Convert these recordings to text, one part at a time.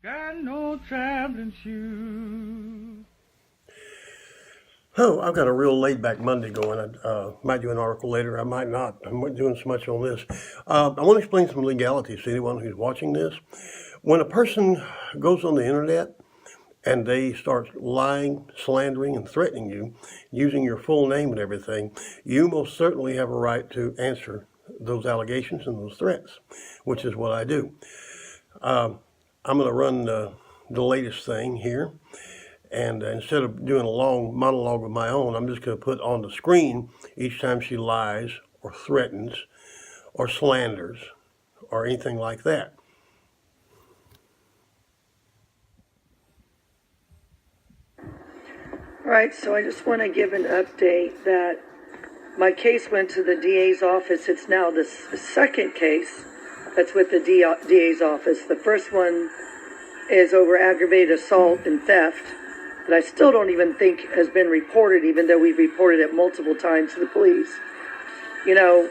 Got no traveling shoes. Oh, I've got a real laid-back Monday going. I might do an article later. I might not. I'm not doing so much on this. I want to explain some legalities to anyone who's watching this. When a person goes on the internet and they start lying, slandering, and threatening you, using your full name and everything, you most certainly have a right to answer those allegations and those threats, which is what I do. I'm going to run the latest thing here. And instead of doing a long monologue of my own, I'm just going to put on the screen each time she lies or threatens or slanders or anything like that. All right, so I just want to give an update that my case went to the DA's office. It's now the second case that's with the DA's office. The first one is over aggravated assault and theft that I still don't even think has been reported, even though we've reported it multiple times to the police. You know,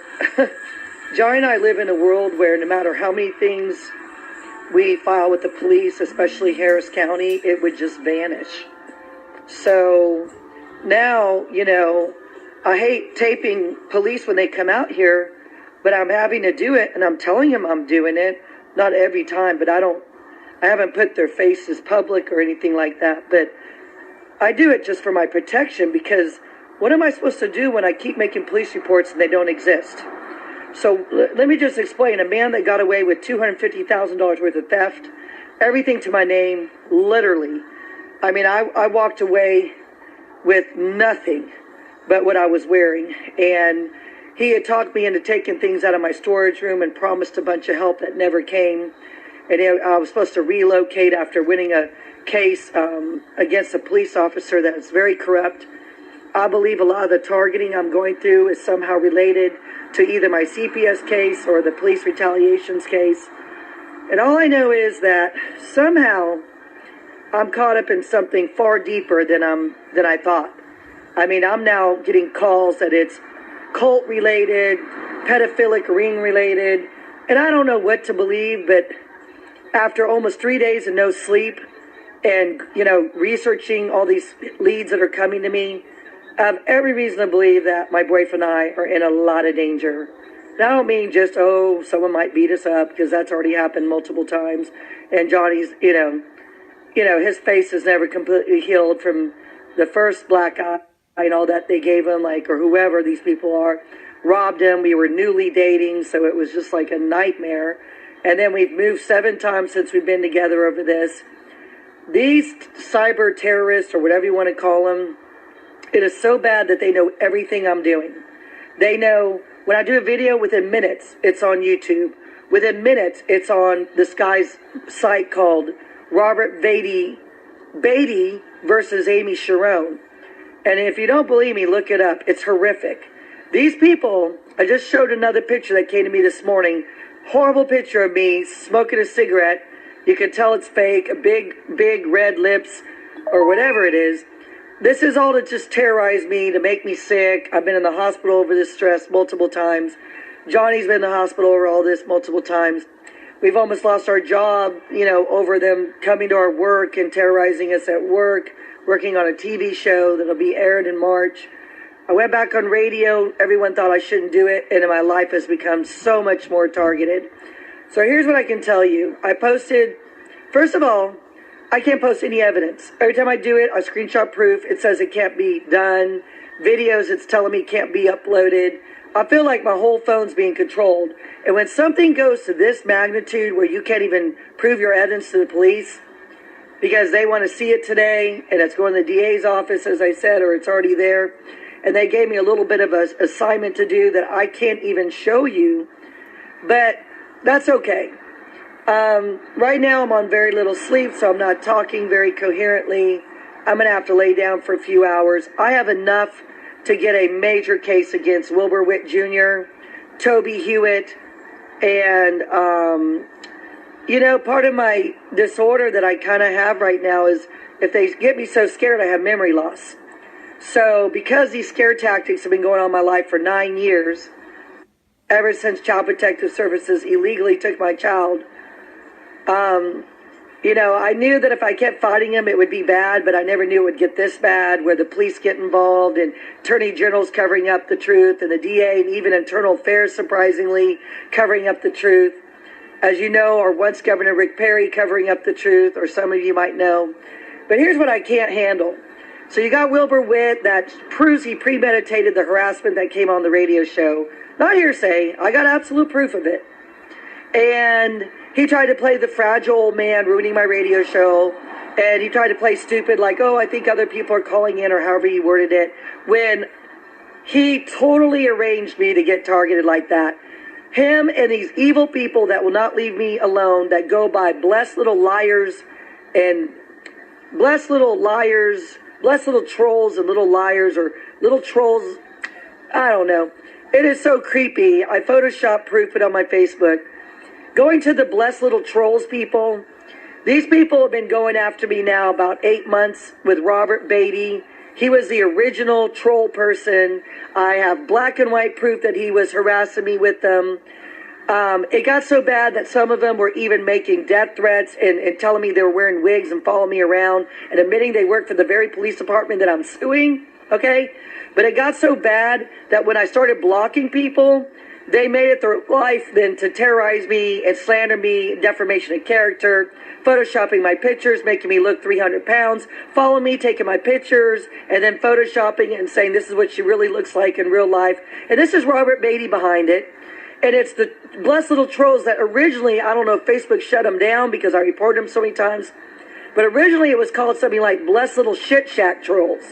Johnny and I live in a world where no matter how many things we file with the police, especially Harris County, it would just vanish. So now, you know, I hate taping police when they come out here, but I'm having to do it, and I'm telling them I'm doing it. Not every time, but I haven't put their faces public or anything like that, but I do it just for my protection, because what am I supposed to do when I keep making police reports and they don't exist? So let me just explain. A man that got away with $250,000 worth of theft, everything to my name, literally. I mean, I walked away with nothing but what I was wearing. And he had talked me into taking things out of my storage room and promised a bunch of help that never came. And I was supposed to relocate after winning a case against a police officer that is very corrupt. I believe a lot of the targeting I'm going through is somehow related to either my CPS case or the police retaliations case. And all I know is that somehow I'm caught up in something far deeper than I thought. I mean, I'm now getting calls that it's cult related, pedophilic ring related, and I don't know what to believe, but after almost 3 days of no sleep and, you know, researching all these leads that are coming to me, I have every reason to believe that my boyfriend and I are in a lot of danger. And I don't mean just, oh, someone might beat us up, because that's already happened multiple times. And Johnny's, you know, his face is never completely healed from the first black eye and all that they gave him, like, or whoever these people are, robbed him. We were newly dating, so it was just like a nightmare. And then we've moved 7 times since we've been together over this. These cyber terrorists, or whatever you want to call them, it is so bad that they know everything I'm doing. They know when I do a video, within minutes, it's on YouTube. Within minutes, it's on this guy's site called Robert Beatty versus Amy Charron. And if you don't believe me, look it up. It's horrific. These people, I just showed another picture that came to me this morning. Horrible picture of me smoking a cigarette. You can tell it's fake, big red lips, or whatever it is. This is all to just terrorize me, to make me sick. I've been in the hospital over this stress multiple times. Johnny's been in the hospital over all this multiple times. We've almost lost our job, you know, over them coming to our work and terrorizing us at work, working on a TV show that'll be aired in March. I went back on radio. Everyone thought I shouldn't do it, and my life has become so much more targeted. So here's what I can tell you. I posted, first of all, I can't post any evidence. Every time I do it, I screenshot proof. It says it can't be done. Videos, it's telling me can't be uploaded. I feel like my whole phone's being controlled. And when something goes to this magnitude where you can't even prove your evidence to the police because they want to see it today and it's going to the DA's office, as I said, or it's already there, and they gave me a little bit of an assignment to do that I can't even show you, but that's okay. Right now I'm on very little sleep, so I'm not talking very coherently. I'm going to have to lay down for a few hours. I have enough to get a major case against Wilbur Witt Jr., Toby Hewitt, and, you know, part of my disorder that I kind of have right now is if they get me so scared, I have memory loss. So because these scare tactics have been going on in my life for 9 years, ever since Child Protective Services illegally took my child, You know, I knew that if I kept fighting him, it would be bad, but I never knew it would get this bad, where the police get involved and attorney general's covering up the truth, and the DA and even internal affairs, surprisingly, covering up the truth. As you know, or once Governor Rick Perry covering up the truth, or some of you might know. But here's what I can't handle. So you got Wilbur Witt, that proves he premeditated the harassment that came on the radio show. Not hearsay. I got absolute proof of it. And he tried to play the fragile man ruining my radio show. And he tried to play stupid like, oh, I think other people are calling in, or however he worded it. When he totally arranged me to get targeted like that. Him and these evil people that will not leave me alone, that go by blessed little liars and blessed little trolls and little liars, or little trolls. I don't know. It is so creepy. I Photoshop proof it on my Facebook. Going to the blessed little trolls people. These people have been going after me now about 8 months with Robert Beatty. He was the original troll person. I have black and white proof that he was harassing me with them. It got so bad that some of them were even making death threats and telling me they were wearing wigs and following me around and admitting they worked for the very police department that I'm suing, okay? But it got so bad that when I started blocking people, they made it their life then to terrorize me and slander me, defamation of character, photoshopping my pictures, making me look 300 pounds, following me, taking my pictures, and then photoshopping and saying this is what she really looks like in real life. And this is Robert Beatty behind it. And it's the blessed little trolls that originally, I don't know if Facebook shut them down because I reported them so many times, but originally it was called something like blessed little shit shack trolls.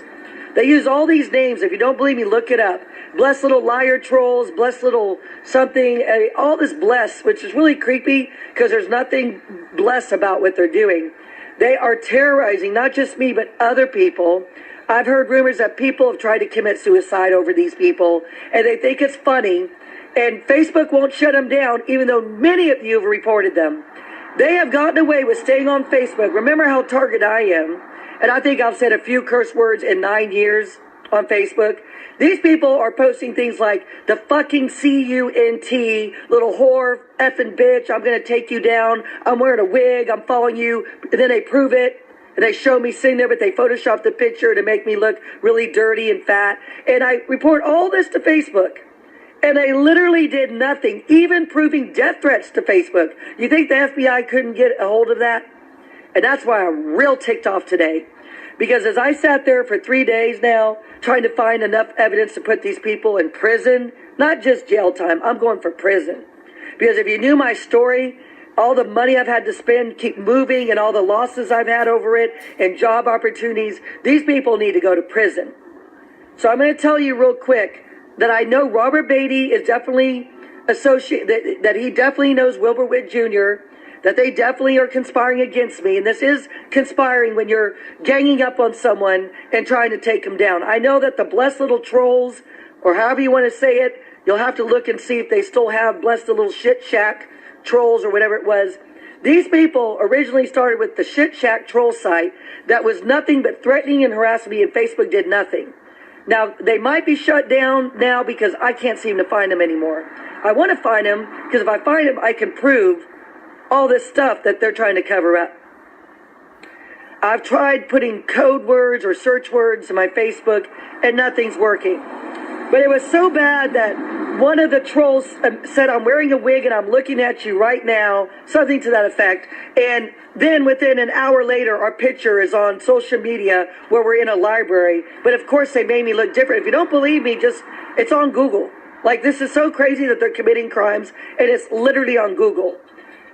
They use all these names. If you don't believe me, look it up. Blessed little liar trolls, blessed little something, all this blessed, which is really creepy because there's nothing blessed about what they're doing. They are terrorizing not just me, but other people. I've heard rumors that people have tried to commit suicide over these people, and they think it's funny. And Facebook won't shut them down, even though many of you have reported them. They have gotten away with staying on Facebook. Remember how targeted I am. And I think I've said a few curse words in 9 years on Facebook. These people are posting things like, the fucking C-U-N-T, little whore, effing bitch, I'm going to take you down. I'm wearing a wig, I'm following you. And then they prove it. And they show me sitting there, but they Photoshop the picture to make me look really dirty and fat. And I report all this to Facebook. And they literally did nothing, even proving death threats to Facebook. You think the FBI couldn't get a hold of that? And that's why I'm real ticked off today. Because as I sat there for 3 days now, trying to find enough evidence to put these people in prison, not just jail time, I'm going for prison. Because if you knew my story, all the money I've had to spend, keep moving, and all the losses I've had over it, and job opportunities, these people need to go to prison. So I'm going to tell you real quick, that I know Robert Beatty is definitely associated, that he definitely knows Wilbur Witt Jr., that they definitely are conspiring against me. And this is conspiring when you're ganging up on someone and trying to take them down. I know that the blessed little trolls, or however you want to say it, you'll have to look and see if they still have blessed little shit shack trolls or whatever it was. These people originally started with the shit shack troll site that was nothing but threatening and harassing me, and Facebook did nothing. Now, they might be shut down now because I can't seem to find them anymore. I want to find them because if I find them, I can prove all this stuff that they're trying to cover up. I've tried putting code words or search words in my Facebook, and nothing's working. But it was so bad that one of the trolls said, I'm wearing a wig and I'm looking at you right now, something to that effect. And then within an hour later, our picture is on social media where we're in a library. But of course, they made me look different. If you don't believe me, it's on Google. Like, this is so crazy that they're committing crimes, and it's literally on Google.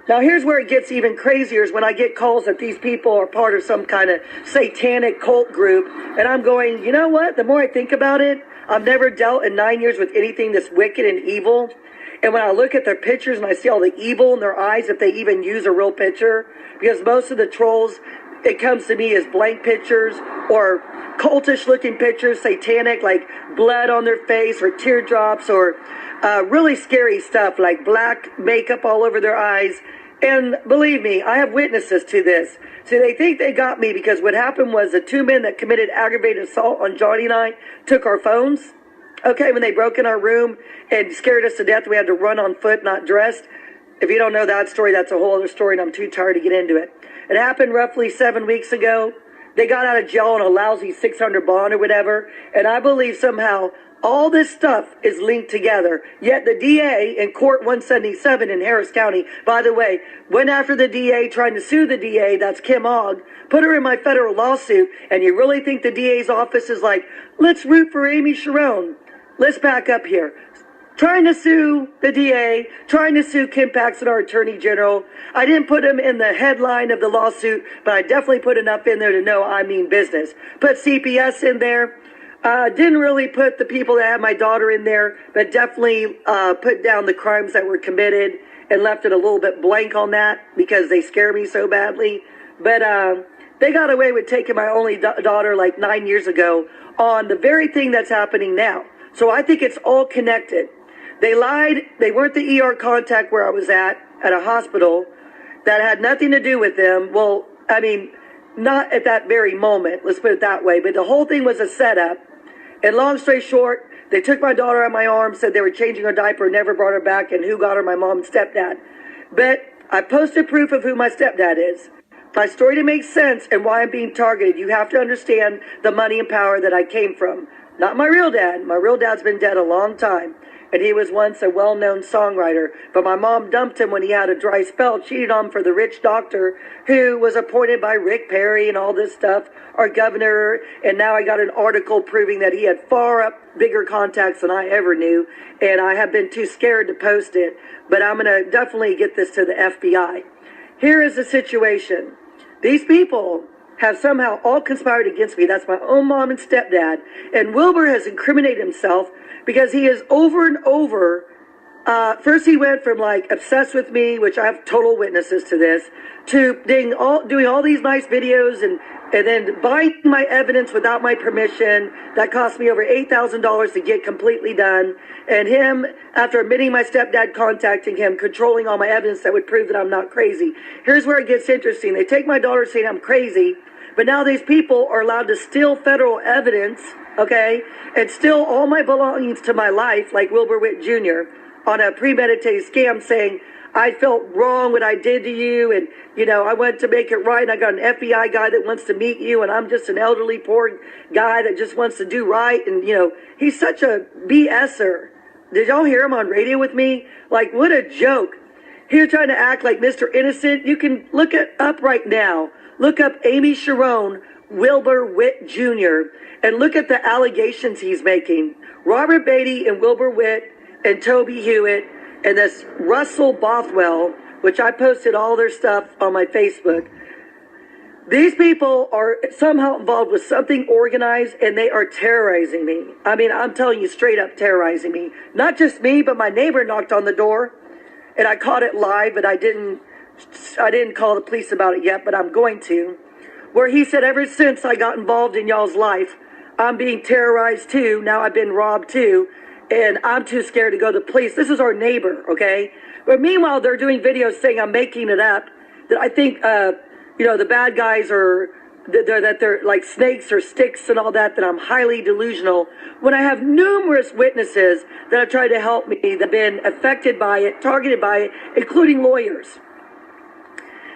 Now, here's where it gets even crazier, is when I get calls that these people are part of some kind of satanic cult group. And I'm going, you know what? The more I think about it, I've never dealt in 9 years with anything that's wicked and evil. And when I look at their pictures and I see all the evil in their eyes, if they even use a real picture, because most of the trolls, it comes to me as blank pictures or cultish looking pictures, satanic, like blood on their face or teardrops or really scary stuff like black makeup all over their eyes. And believe me, I have witnesses to this. So they think they got me because what happened was the two men that committed aggravated assault on Johnny and I took our phones. Okay, when they broke in our room and scared us to death, we had to run on foot, not dressed. If you don't know that story, that's a whole other story, and I'm too tired to get into it. It happened roughly 7 weeks ago. They got out of jail on a lousy 600 bond or whatever. And I believe somehow all this stuff is linked together. Yet the DA in Court 177 in Harris County, by the way, went after the DA, trying to sue the DA, that's Kim Ogg, put her in my federal lawsuit. And you really think the DA's office is like, let's root for Amy Charron? Let's back up here. Trying to sue the DA, trying to sue Kim Paxton, our Attorney General. I didn't put him in the headline of the lawsuit, but I definitely put enough in there to know I mean business. Put CPS in there. Didn't really put the people that had my daughter in there, but definitely put down the crimes that were committed and left it a little bit blank on that because they scare me so badly. But they got away with taking my only daughter like 9 years ago on the very thing that's happening now. So I think it's all connected. They lied. They weren't the ER contact where I was at a hospital. That had nothing to do with them. Well, I mean, not at that very moment. Let's put it that way. But the whole thing was a setup. And long story short, they took my daughter on my arm, said they were changing her diaper, never brought her back, and who got her? My mom and stepdad. But I posted proof of who my stepdad is. My story to make sense and why I'm being targeted, you have to understand the money and power that I came from. Not my real dad. My real dad's been dead a long time. And he was once a well-known songwriter. But my mom dumped him when he had a dry spell, cheated on him for the rich doctor who was appointed by Rick Perry and all this stuff, our governor. And now I got an article proving that he had far up bigger contacts than I ever knew. And I have been too scared to post it. But I'm going to definitely get this to the FBI. Here is the situation. These people have somehow all conspired against me. That's my own mom and stepdad. And Wilbur has incriminated himself because he is over and over. First he went from like obsessed with me, which I have total witnesses to this, to doing all these nice videos and then buying my evidence without my permission. That cost me over $8,000 to get completely done. And him, after admitting my stepdad contacting him, controlling all my evidence that would prove that I'm not crazy. Here's where it gets interesting. They take my daughter saying I'm crazy, but now these people are allowed to steal federal evidence, okay, and steal all my belongings to my life, like Wilbur Witt Jr., on a premeditated scam saying, I felt wrong what I did to you, and, you know, I went to make it right, and I got an FBI guy that wants to meet you, and I'm just an elderly, poor guy that just wants to do right, and, you know, he's such a BSer. Did y'all hear him on radio with me? Like, what a joke. Here trying to act like Mr. Innocent. You can look it up right now. Look up Amy Charron, Wilbur Witt Jr., and look at the allegations he's making. Robert Beatty and Wilbur Witt and Toby Hewitt and this Russell Bothwell, which I posted all their stuff on my Facebook. These people are somehow involved with something organized, and they are terrorizing me. I mean, I'm telling you, straight up terrorizing me. Not just me, but my neighbor knocked on the door, and I caught it live, but I didn't call the police about it yet, but I'm going to. Where he said, ever since I got involved in y'all's life, I'm being terrorized too. Now I've been robbed too, and I'm too scared to go to the police. This is our neighbor, okay? But meanwhile, they're doing videos saying I'm making it up, that I think, you know, the bad guys are, that they're like snakes or sticks and all that, that I'm highly delusional, when I have numerous witnesses that have tried to help me, that have been affected by it, targeted by it, including lawyers.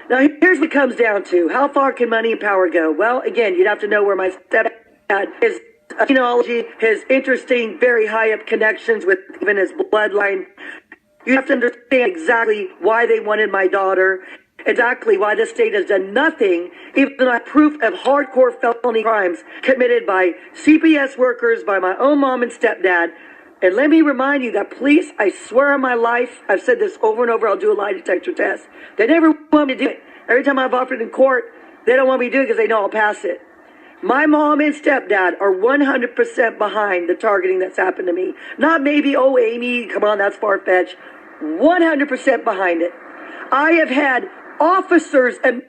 Now, here's what it comes down to. How far can money and power go? Well, again, you'd have to know where my stepdad, his genealogy, his interesting, very high-up connections with even his bloodline. You have to understand exactly why they wanted my daughter, exactly why the state has done nothing, even though I have proof of hardcore felony crimes committed by CPS workers, by my own mom and stepdad. And let me remind you that police, I swear on my life, I've said this over and over, I'll do a lie detector test. They never want me to do it. Every time I've offered in court, they don't want me to do it because they know I'll pass it. My mom and stepdad are 100% behind the targeting that's happened to me. Not maybe, oh, Amy, come on, that's far-fetched. 100% behind it. I have had officers admit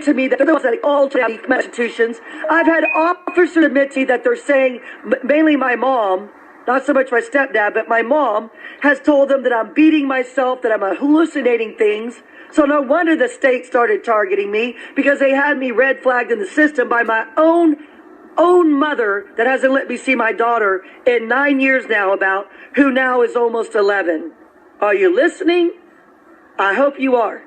to me that they're the ones that all institutions. I've had officers admit to me that they're saying, mainly my mom, not so much my stepdad, but my mom has told them that I'm beating myself, that I'm hallucinating things. So no wonder the state started targeting me, because they had me red flagged in the system by my own mother that hasn't let me see my daughter in 9 years now, about who now is almost 11. Are you listening? I hope you are.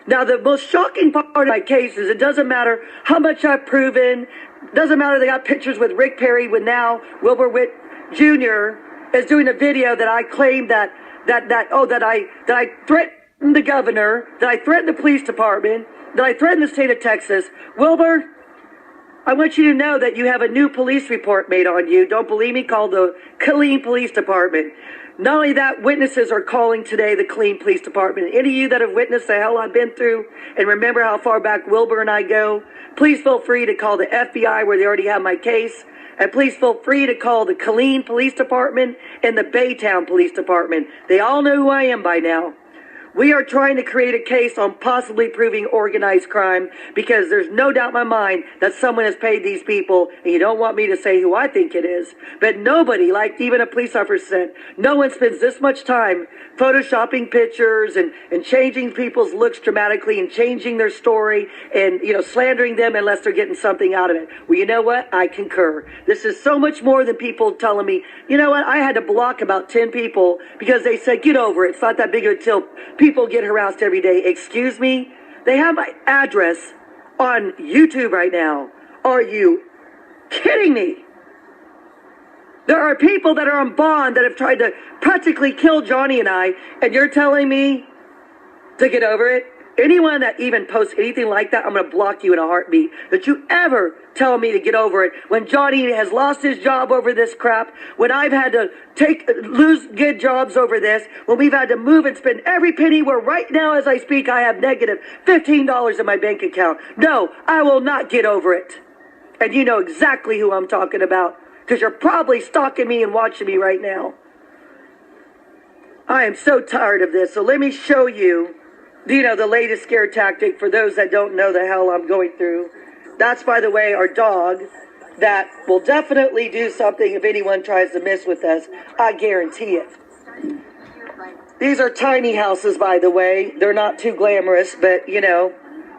Now, the most shocking part of my case is it doesn't matter how much I've proven. Doesn't matter they got pictures with Rick Perry when now Wilbur Witt Jr. is doing a video that I claim that I threatened the governor, that I threatened the police department, that I threatened the state of Texas. Wilbur, I want you to know that you have a new police report made on you. Don't believe me? Call the Killeen Police Department. Not only that, witnesses are calling today the Killeen Police Department. Any of you that have witnessed the hell I've been through and remember how far back Wilbur and I go, please feel free to call the FBI where they already have my case. And please feel free to call the Killeen Police Department and the Baytown Police Department. They all know who I am by now. We are trying to create a case on possibly proving organized crime because there's no doubt in my mind that someone has paid these people, and you don't want me to say who I think it is. But nobody, like even a police officer said, no one spends this much time photoshopping pictures and changing people's looks dramatically and changing their story and, slandering them unless they're getting something out of it. Well, you know what? I concur. This is so much more than people telling me, you know what? I had to block about 10 people because they said, get over it. It's not that big of a deal. People get harassed every day. Excuse me? They have my address on YouTube right now. Are you kidding me? There are people that are on bond that have tried to practically kill Johnny and I, and you're telling me to get over it? Anyone that even posts anything like that, I'm going to block you in a heartbeat. That you ever tell me to get over it when Johnny has lost his job over this crap, when I've had to lose good jobs over this, when we've had to move and spend every penny where right now as I speak I have negative $15 in my bank account. No, I will not get over it. And you know exactly who I'm talking about because you're probably stalking me and watching me right now. I am so tired of this. So let me show you the latest scare tactic for those that don't know the hell I'm going through. That's, by the way, our dog that will definitely do something if anyone tries to mess with us. I guarantee it. These are tiny houses, by the way. They're not too glamorous, but,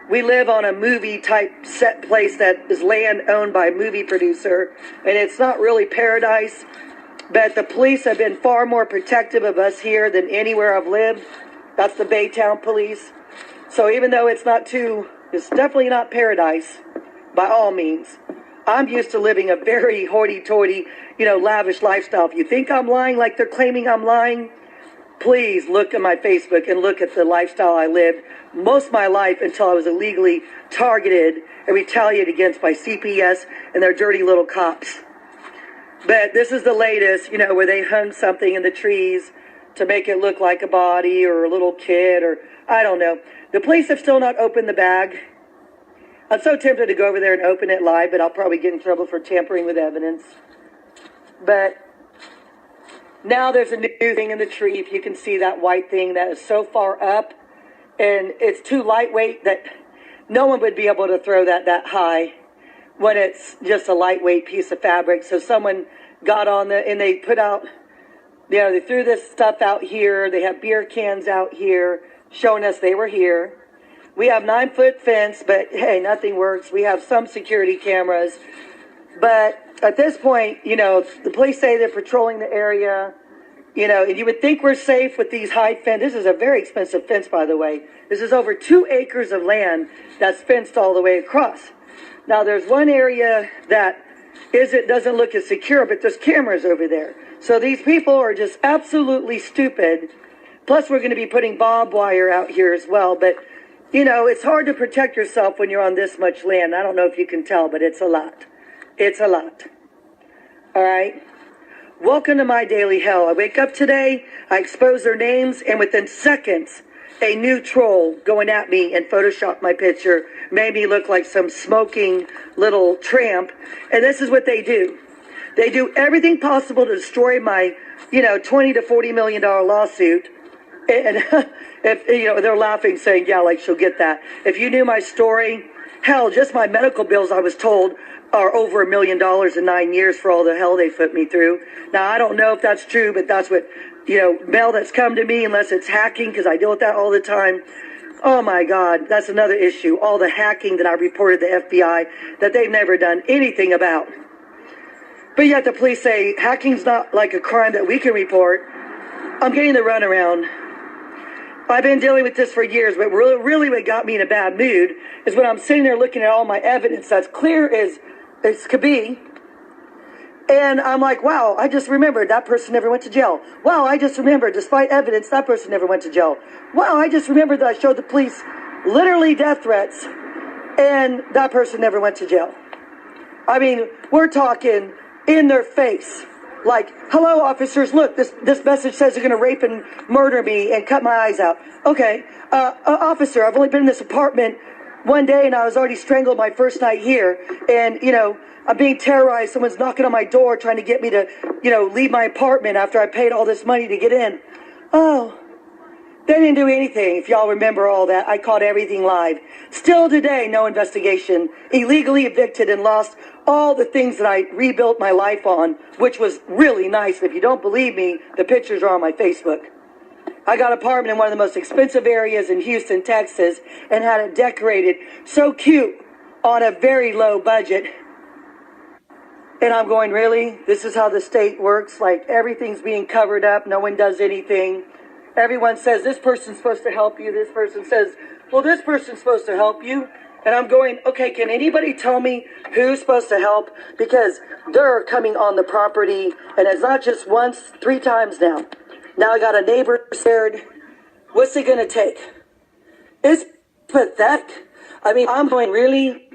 we live on a movie-type set place that is land owned by a movie producer, and it's not really paradise, but the police have been far more protective of us here than anywhere I've lived. That's the Baytown police. So even though it's definitely not paradise, by all means. I'm used to living a very hoity-toity, lavish lifestyle. If you think I'm lying like they're claiming I'm lying, please look at my Facebook and look at the lifestyle I lived most of my life until I was illegally targeted and retaliated against by CPS and their dirty little cops. But this is the latest, where they hung something in the trees to make it look like a body or a little kid or I don't know. The police have still not opened the bag. I'm so tempted to go over there and open it live, but I'll probably get in trouble for tampering with evidence. But now there's a new thing in the tree. If you can see that white thing that is so far up and it's too lightweight that no one would be able to throw that high when it's just a lightweight piece of fabric. So someone got on and they put out, they threw this stuff out here. They have beer cans out here showing us they were here. We have 9-foot fence, but hey, nothing works. We have some security cameras. But at this point, the police say they're patrolling the area, and you would think we're safe with these high fence. This is a very expensive fence, by the way. This is over 2 acres of land that's fenced all the way across. Now, there's one area that doesn't look as secure, but there's cameras over there. So these people are just absolutely stupid. Plus, we're going to be putting barbed wire out here as well. But, it's hard to protect yourself when you're on this much land. I don't know if you can tell, but it's a lot. It's a lot. All right? Welcome to my daily hell. I wake up today, I expose their names, and within seconds, a new troll going at me and photoshopped my picture made me look like some smoking little tramp. And this is what they do. They do everything possible to destroy my, $20 to $40 million lawsuit. And if they're laughing, saying, yeah, like she'll get that. If you knew my story, hell, just my medical bills, I was told, are over $1 million in 9 years for all the hell they put me through. Now, I don't know if that's true, but that's what, mail that's come to me, unless it's hacking, because I deal with that all the time. Oh my God, that's another issue. All the hacking that I reported to the FBI that they've never done anything about. But yet the police say hacking's not like a crime that we can report. I'm getting the runaround. I've been dealing with this for years, but really what got me in a bad mood is when I'm sitting there looking at all my evidence that's clear as could be. And I'm like, wow, I just remembered that person never went to jail. Wow, I just remembered, despite evidence, that person never went to jail. Wow, I just remembered that I showed the police literally death threats, and that person never went to jail. I mean, we're talking in their face. Like, hello, officers, look, this message says you're going to rape and murder me and cut my eyes out. Okay, officer, I've only been in this apartment one day, and I was already strangled my first night here. And, you know, I'm being terrorized. Someone's knocking on my door trying to get me to, you know, leave my apartment after I paid all this money to get in. Oh, they didn't do anything. If y'all remember all that, I caught everything live. Still today, no investigation. Illegally evicted and lost all the things that I rebuilt my life on, which was really nice. If you don't believe me, the pictures are on my Facebook. I got an apartment in one of the most expensive areas in Houston, Texas, and had it decorated so cute on a very low budget. And I'm going, really? This is how the state works? Like, everything's being covered up. No one does anything. Everyone says, this person's supposed to help you. This person says, well, this person's supposed to help you. And I'm going, okay, can anybody tell me who's supposed to help? Because they're coming on the property, and it's not just once, 3 times now. Now I got a neighbor scared. What's it going to take? It's pathetic. I mean, I'm going, really?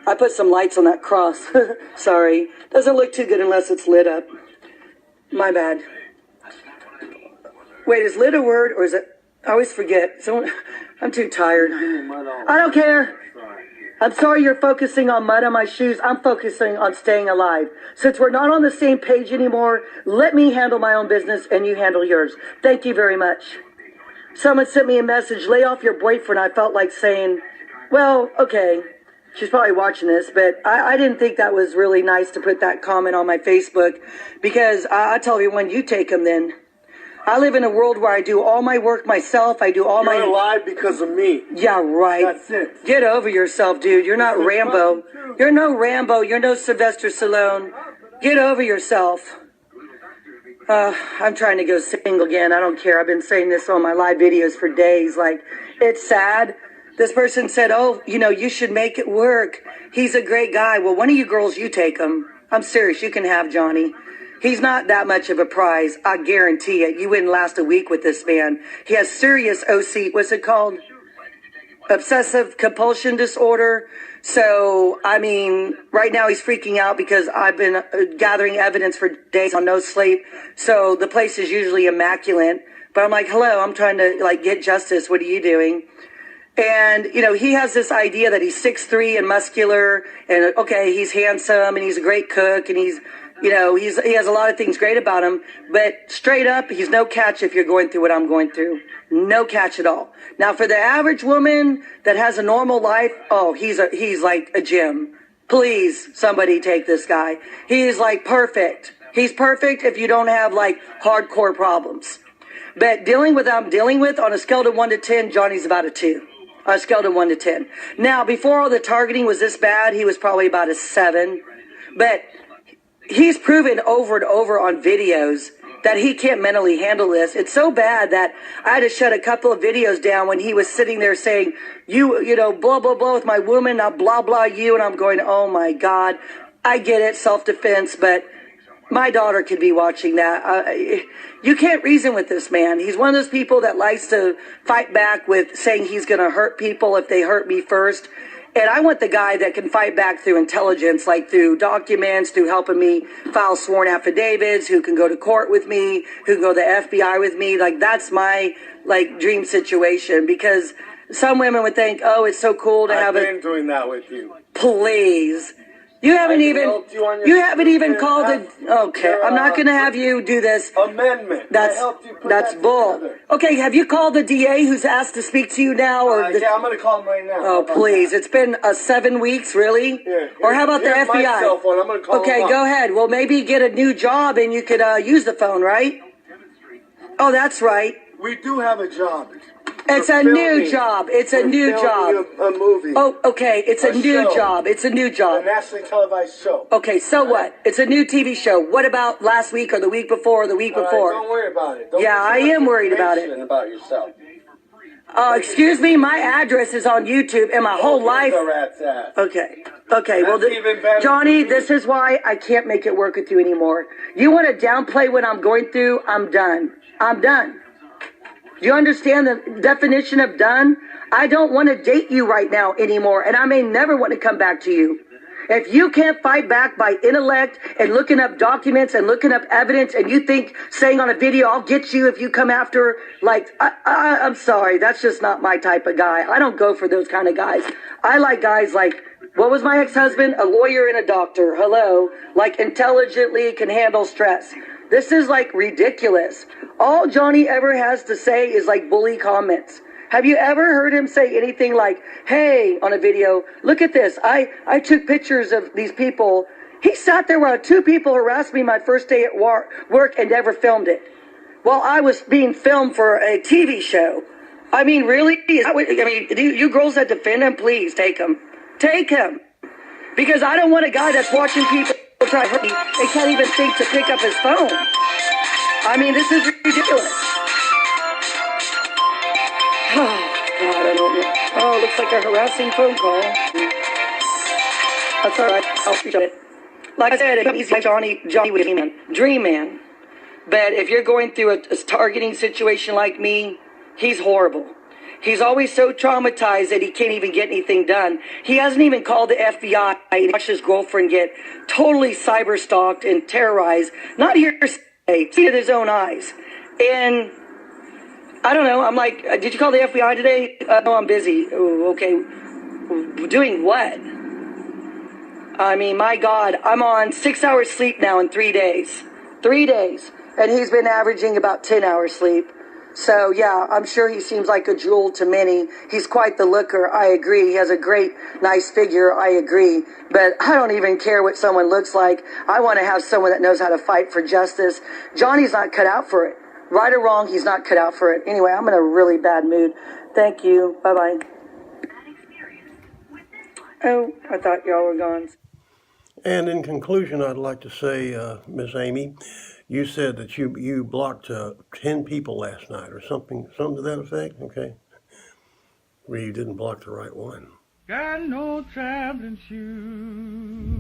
I put some lights on that cross. Sorry. Doesn't look too good unless it's lit up. My bad. Wait, is lit a word, or is it? I always forget. I'm too tired. I don't care. I'm sorry you're focusing on mud on my shoes. I'm focusing on staying alive. Since we're not on the same page anymore, let me handle my own business and you handle yours. Thank you very much. Someone sent me a message, lay off your boyfriend. I felt like saying, well, okay. She's probably watching this, but I didn't think that was really nice to put that comment on my Facebook, because I tell everyone, you take them then. I live in a world where I do all my work myself. I do all You're alive because of me. Yeah, right. That's it. Get over yourself, dude. You're not Rambo. You're no Rambo. You're no Sylvester Stallone. Get over yourself. I'm trying to go single again. I don't care. I've been saying this on my live videos for days. Like, it's sad. This person said, oh, you know, you should make it work. He's a great guy. Well, one of you girls, you take him. I'm serious. You can have Johnny. He's not that much of a prize. I guarantee it. You wouldn't last a week with this man. He has serious OC. What's it called? Obsessive compulsion disorder. So, I mean, right now he's freaking out because I've been gathering evidence for days on no sleep. So the place is usually immaculate. But I'm like, hello, I'm trying to, like, get justice. What are you doing? And, you know, he has this idea that he's 6'3" and muscular, and, okay, he's handsome, and he's a great cook, and he's, you know, he has a lot of things great about him, but straight up, he's no catch if you're going through what I'm going through. No catch at all. Now, for the average woman that has a normal life, oh, he's like a gem. Please, somebody take this guy. He's like perfect. He's perfect if you don't have, like, hardcore problems. But dealing with what I'm dealing with, on a scale of 1 to 10, Johnny's about a 2. On a scale of 1 to 10. Now, before all the targeting was this bad, he was probably about a 7. But he's proven over and over on videos that he can't mentally handle this. It's so bad that I had to shut a couple of videos down when he was sitting there saying, you know, blah, blah, blah with my woman, now blah, blah, you. And I'm going, oh, my God. I get it, self-defense, but my daughter could be watching that. You can't reason with this man. He's one of those people that likes to fight back with saying he's going to hurt people if they hurt me first. And I want the guy that can fight back through intelligence, like through documents, through helping me file sworn affidavits, who can go to court with me, who can go to the FBI with me. Like, that's my, like, dream situation. Because some women would think, oh, it's so cool to have I've been doing that with you. Please. You haven't even called it. Okay, I'm not going to have you do this. Amendment. That's bull. Together. Okay, have you called the DA who's asked to speak to you now? Or yeah, I'm going to call him right now. Oh, please. It's been 7 weeks, really? Or how about the FBI? My cell phone. I'm going to call okay, him go ahead. Well, maybe get a new job and you could use the phone, right? Oh, that's right. We do have a job. It's a new job. It's a new job. A movie. Oh, okay. It's a new job. It's a new job. A nationally televised show. Okay, so what? It's a new TV show. What about last week or the week before or the week before? Don't worry about it. Yeah, I am worried about it. About yourself. Excuse me, my address is on YouTube and my whole life. The rat's ass. Okay. Okay. Well, That's even better. Johnny, this is why I can't make it work with you anymore. You want to downplay what I'm going through? I'm done. I'm done. You understand the definition of done? I don't want to date you right now anymore, and I may never want to come back to you. If you can't fight back by intellect and looking up documents and looking up evidence, and you think saying on a video, I'll get you if you come after, like, I'm sorry, that's just not my type of guy. I don't go for those kind of guys. I like guys like, what was my ex-husband? A lawyer and a doctor. Hello. Like, intelligently can handle stress. This is like ridiculous. All Johnny ever has to say is like bully comments. Have you ever heard him say anything like, hey, on a video, look at this. I took pictures of these people. He sat there while two people harassed me my first day at work and never filmed it. While I was being filmed for a TV show. I mean, really? You girls that defend him, please take him. Take him. Because I don't want a guy that's watching people try to hurt me and can't even think to pick up his phone. I mean, this is ridiculous. Oh, God, I don't know. Oh, looks like a harassing phone call. That's all right. I'll shut it. Like I said, he's like Johnny was dream man. But if you're going through a targeting situation like me, he's horrible. He's always so traumatized that he can't even get anything done. He hasn't even called the FBI and watched his girlfriend get totally cyber stalked and terrorized. Not hearsay, see with his own eyes. And I don't know. I'm like, did you call the FBI today? No, I'm busy. Oh, okay. Doing what? I mean, my God, I'm on 6 hours sleep now in 3 days. 3 days. And he's been averaging about 10 hours sleep. So, yeah, I'm sure he seems like a jewel to many. He's quite the looker. I agree. He has a great, nice figure. I agree. But I don't even care what someone looks like. I want to have someone that knows how to fight for justice. Johnny's not cut out for it. Right or wrong, he's not cut out for it. Anyway, I'm in a really bad mood. Thank you. Bye-bye. Oh, I thought y'all were gone. And in conclusion, I'd like to say, Miss Amy, you said that you blocked 10 people last night or something to that effect, okay? Well, you didn't block the right one. Got no traveling shoes.